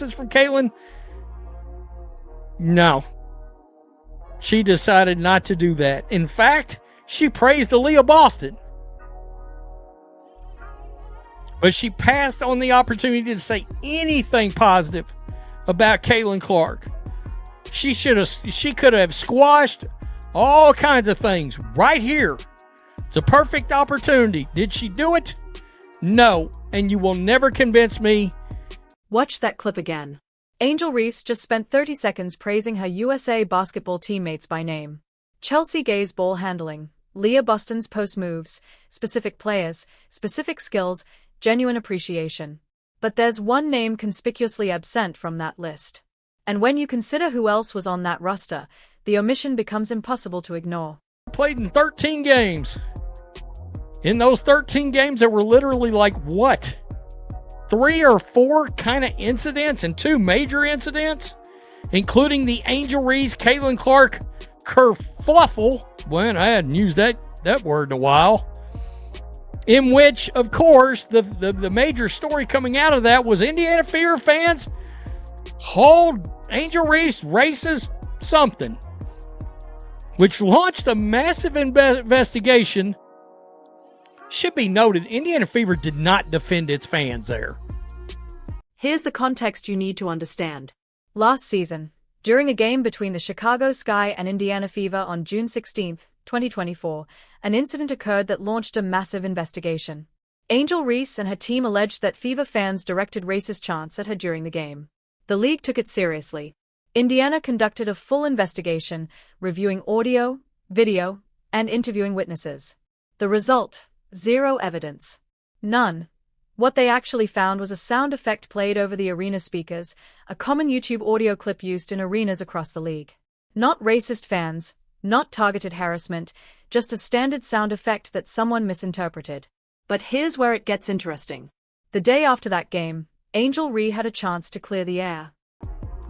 from Caitlin? No. She decided not to do that. In fact, she praised Aaliyah Boston. But she passed on the opportunity to say anything positive about Caitlin Clark. She could have squashed all kinds of things right here. It's a perfect opportunity. Did she do it? No, and you will never convince me. Watch that clip again. Angel Reese just spent 30 seconds praising her USA basketball teammates by name. Chelsea Gay's ball handling, Leah Boston's post moves, specific players, specific skills, genuine appreciation. But there's one name conspicuously absent from that list. And when you consider who else was on that roster, the omission becomes impossible to ignore. Played in 13 games. In those 13 games, there were literally like what? 3 or 4 kind of incidents and 2 major incidents, including the Angel Reese Caitlin Clark kerfluffle. Well, I hadn't used that word in a while. In which, of course, the major story coming out of that was Indiana Fever fans called Angel Reese racist something, which launched a massive investigation. Should be noted, Indiana Fever did not defend its fans there. Here's the context you need to understand. Last season, during a game between the Chicago Sky and Indiana Fever on June 16, 2024, an incident occurred that launched a massive investigation. Angel Reese and her team alleged that Fever fans directed racist chants at her during the game. The league took it seriously. Indiana conducted a full investigation, reviewing audio, video, and interviewing witnesses. The result: 0 evidence. None. What they actually found was a sound effect played over the arena speakers, a common YouTube audio clip used in arenas across the league. Not racist fans, not targeted harassment, just a standard sound effect that someone misinterpreted. But here's where it gets interesting. The day after that game, Angel Reese had a chance to clear the air.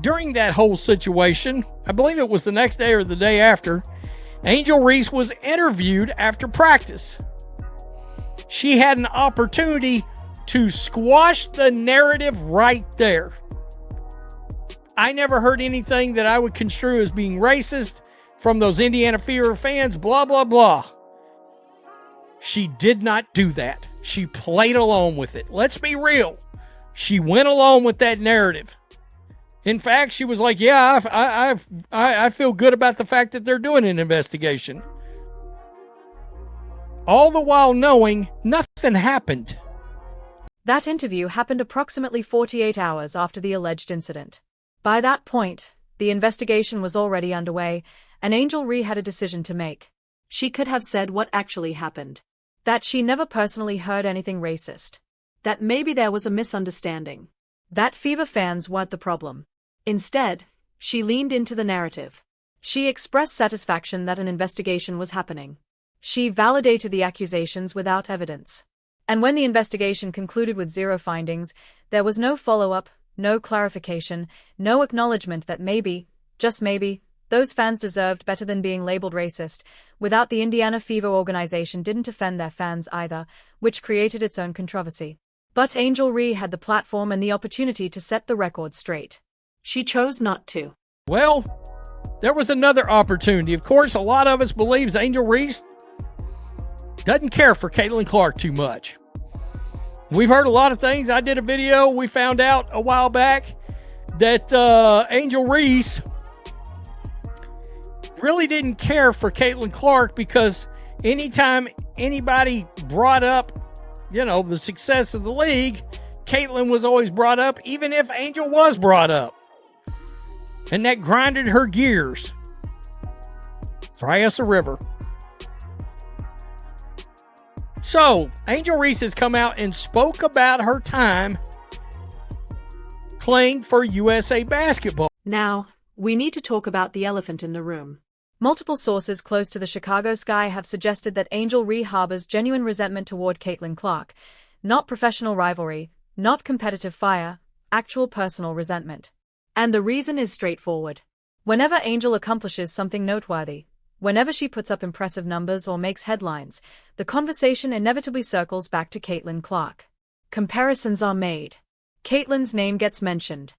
During that whole situation, I believe it was the next day or the day after, Angel Reese was interviewed after practice. She had an opportunity to squash the narrative right there. I never heard anything that I would construe as being racist from those Indiana Fever fans, blah, blah, blah. She did not do that. She played along with it. Let's be real. She went along with that narrative. In fact, she was like, yeah, I feel good about the fact that they're doing an investigation. All the while knowing nothing happened. That interview happened approximately 48 hours after the alleged incident. By that point, the investigation was already underway, and Angel Reese had a decision to make. She could have said what actually happened. That she never personally heard anything racist. That maybe there was a misunderstanding. That Fever fans weren't the problem. Instead, she leaned into the narrative. She expressed satisfaction that an investigation was happening. She validated the accusations without evidence. And when the investigation concluded with 0 findings, there was no follow-up, no clarification, no acknowledgement that maybe, just maybe, those fans deserved better than being labeled racist. Without the Indiana Fever organization didn't defend their fans either, which created its own controversy. But Angel Reese had the platform and the opportunity to set the record straight. She chose not to. Well, there was another opportunity. Of course, a lot of us believes Angel Reese doesn't care for Caitlin Clark too much. We've heard a lot of things. I did a video. We found out a while back that Angel Reese really didn't care for Caitlin Clark because anytime anybody brought up, the success of the league, Caitlin was always brought up, even if Angel was brought up. And that grinded her gears. Cry us a river. So, Angel Reese has come out and spoke about her time playing for USA Basketball. Now, we need to talk about the elephant in the room. Multiple sources close to the Chicago Sky have suggested that Angel Reese harbors genuine resentment toward Caitlin Clark, not professional rivalry, not competitive fire, actual personal resentment. And the reason is straightforward. Whenever Angel accomplishes something noteworthy, whenever she puts up impressive numbers or makes headlines, the conversation inevitably circles back to Caitlin Clark. Comparisons are made. Caitlin's name gets mentioned.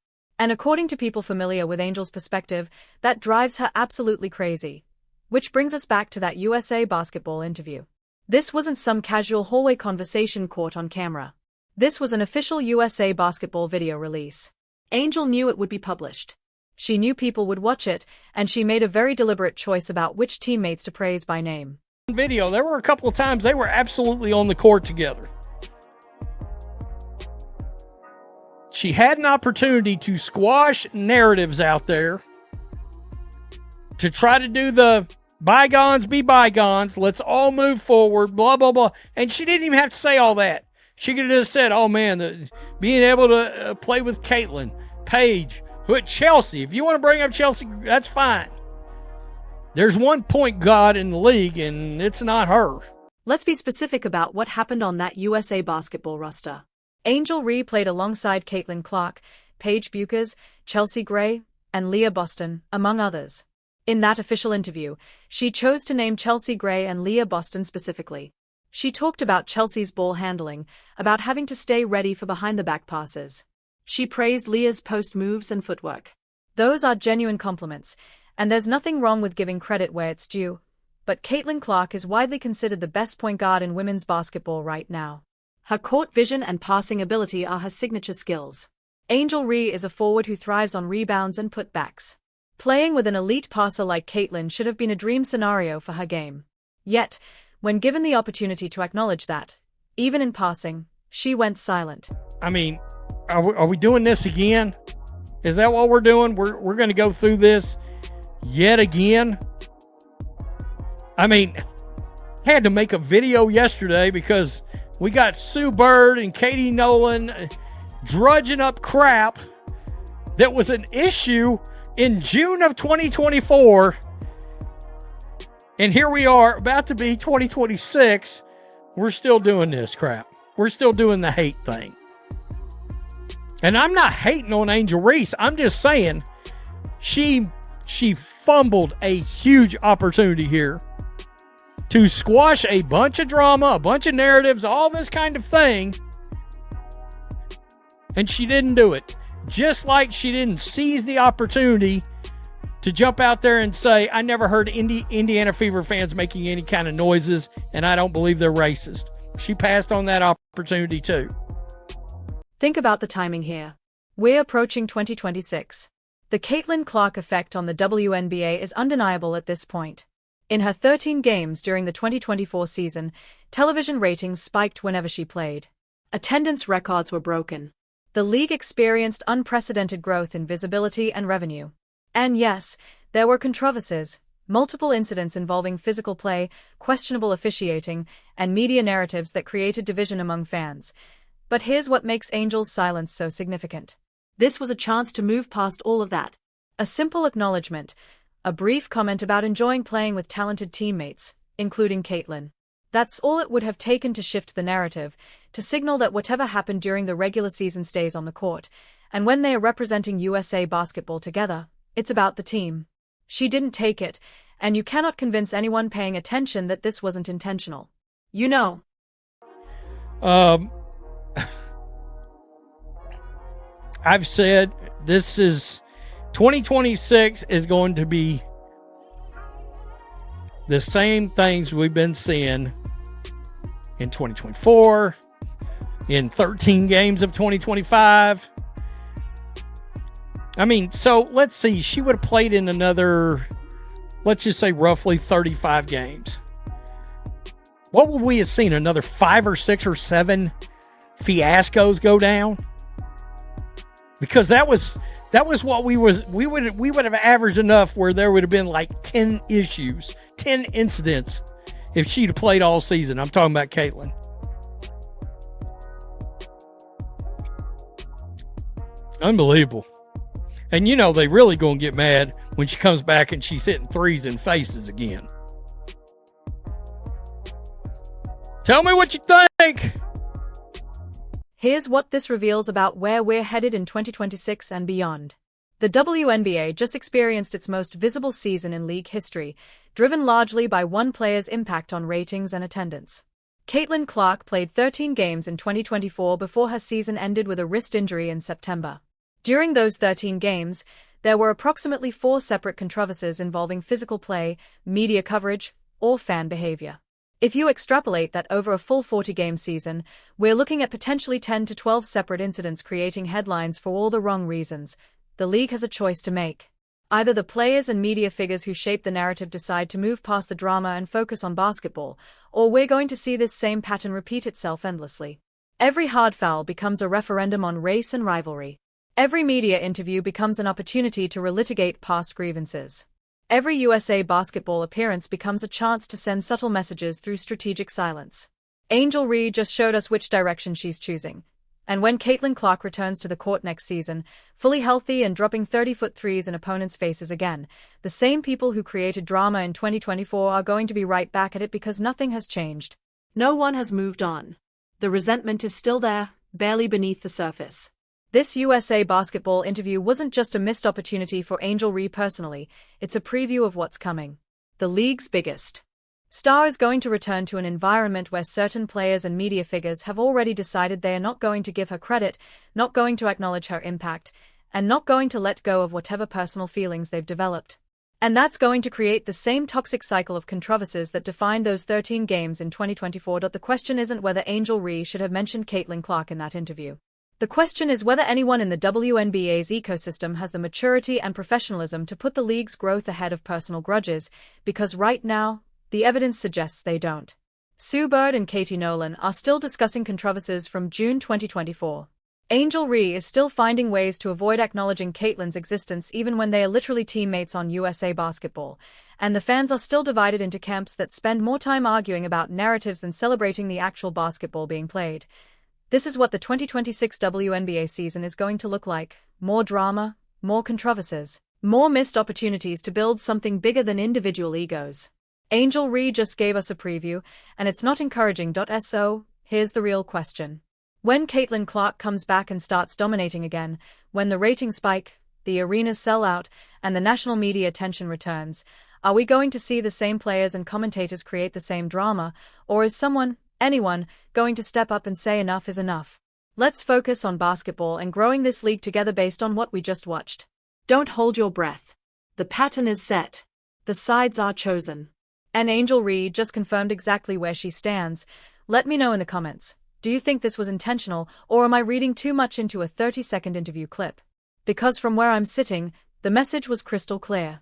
And according to people familiar with Angel's perspective, that drives her absolutely crazy. Which brings us back to that USA basketball interview. This wasn't some casual hallway conversation caught on camera. This was an official USA basketball video release. Angel knew it would be published. She knew people would watch it, and she made a very deliberate choice about which teammates to praise by name. Video, there were a couple of times they were absolutely on the court together. She had an opportunity to squash narratives out there, to try to do the bygones be bygones, let's all move forward, blah, blah, blah. And she didn't even have to say all that. She could have just said, oh man, being able to play with Caitlin, Paige, Chelsea. If you want to bring up Chelsea, that's fine. There's one point guard in the league, and it's not her. Let's be specific about what happened on that USA basketball roster. Angel Reese played alongside Caitlin Clark, Paige Bueckers, Chelsea Gray, and Leah Boston, among others. In that official interview, she chose to name Chelsea Gray and Leah Boston specifically. She talked about Chelsea's ball handling, about having to stay ready for behind-the-back passes. She praised Leah's post moves and footwork. Those are genuine compliments, and there's nothing wrong with giving credit where it's due. But Caitlin Clark is widely considered the best point guard in women's basketball right now. Her court vision and passing ability are her signature skills. Angel Reese is a forward who thrives on rebounds and putbacks. Playing with an elite passer like Caitlin should have been a dream scenario for her game. Yet, when given the opportunity to acknowledge that, even in passing, she went silent. I mean, are we doing this again? Is that what we're doing? We're going to go through this yet again? I mean, I had to make a video yesterday because we got Sue Bird and Katie Nolan drudging up crap that was an issue in June of 2024. And here we are, about to be 2026. We're still doing this crap. We're still doing the hate thing. And I'm not hating on Angel Reese. I'm just saying she fumbled a huge opportunity here to squash a bunch of drama, a bunch of narratives, all this kind of thing. And she didn't do it. Just like she didn't seize the opportunity to jump out there and say, I never heard Indiana Fever fans making any kind of noises, and I don't believe they're racist. She passed on that opportunity too. Think about the timing here. We're approaching 2026. The Caitlin Clark effect on the WNBA is undeniable at this point. In her 13 games during the 2024 season, television ratings spiked whenever she played. Attendance records were broken. The league experienced unprecedented growth in visibility and revenue. And yes, there were controversies, multiple incidents involving physical play, questionable officiating, and media narratives that created division among fans. But here's what makes Angel's silence so significant. This was a chance to move past all of that. A simple acknowledgement, a brief comment about enjoying playing with talented teammates, including Caitlin. That's all it would have taken to shift the narrative, to signal that whatever happened during the regular season stays on the court, and when they are representing USA basketball together, it's about the team. She didn't take it, and you cannot convince anyone paying attention that this wasn't intentional. You know. I've said this is 2026 is going to be the same things we've been seeing in 2024, in 13 games of 2025. I mean, so let's see. She would have played in another, let's just say roughly 35 games. What would we have seen? Another 5 or 6 or 7 fiascos go down? Because that was what we would have averaged enough where there would have been like 10 issues, 10 incidents if she'd have played all season. I'm talking about Caitlin. Unbelievable. And you know they really gonna get mad when she comes back and she's hitting threes in faces again. Tell me what you think. Here's what this reveals about where we're headed in 2026 and beyond. The WNBA just experienced its most visible season in league history, driven largely by one player's impact on ratings and attendance. Caitlin Clark played 13 games in 2024 before her season ended with a wrist injury in September. During those 13 games, there were approximately 4 separate controversies involving physical play, media coverage, or fan behavior. If you extrapolate that over a full 40-game season, we're looking at potentially 10 to 12 separate incidents creating headlines for all the wrong reasons. The league has a choice to make. Either the players and media figures who shape the narrative decide to move past the drama and focus on basketball, or we're going to see this same pattern repeat itself endlessly. Every hard foul becomes a referendum on race and rivalry. Every media interview becomes an opportunity to relitigate past grievances. Every USA basketball appearance becomes a chance to send subtle messages through strategic silence. Angel Reese just showed us which direction she's choosing. And when Caitlin Clark returns to the court next season, fully healthy and dropping 30-foot threes in opponents' faces again, the same people who created drama in 2024 are going to be right back at it because nothing has changed. No one has moved on. The resentment is still there, barely beneath the surface. This USA basketball interview wasn't just a missed opportunity for Angel Reese personally, it's a preview of what's coming. The league's biggest star is going to return to an environment where certain players and media figures have already decided they are not going to give her credit, not going to acknowledge her impact, and not going to let go of whatever personal feelings they've developed. And that's going to create the same toxic cycle of controversies that defined those 13 games in 2024. The question isn't whether Angel Reese should have mentioned Caitlin Clark in that interview. The question is whether anyone in the WNBA's ecosystem has the maturity and professionalism to put the league's growth ahead of personal grudges, because right now, the evidence suggests they don't. Sue Bird and Katie Nolan are still discussing controversies from June 2024. Angel Reese is still finding ways to avoid acknowledging Caitlin's existence even when they are literally teammates on USA Basketball, and the fans are still divided into camps that spend more time arguing about narratives than celebrating the actual basketball being played. This is what the 2026 WNBA season is going to look like: more drama, more controversies, more missed opportunities to build something bigger than individual egos. Angel Reese just gave us a preview, and it's not encouraging. So, here's the real question. When Caitlin Clark comes back and starts dominating again, when the ratings spike, the arenas sell out, and the national media attention returns, are we going to see the same players and commentators create the same drama, or is anyone, going to step up and say enough is enough? Let's focus on basketball and growing this league together based on what we just watched. Don't hold your breath. The pattern is set. The sides are chosen. And Angel Reese just confirmed exactly where she stands. Let me know in the comments. Do you think this was intentional, or am I reading too much into a 30-second interview clip? Because from where I'm sitting, the message was crystal clear.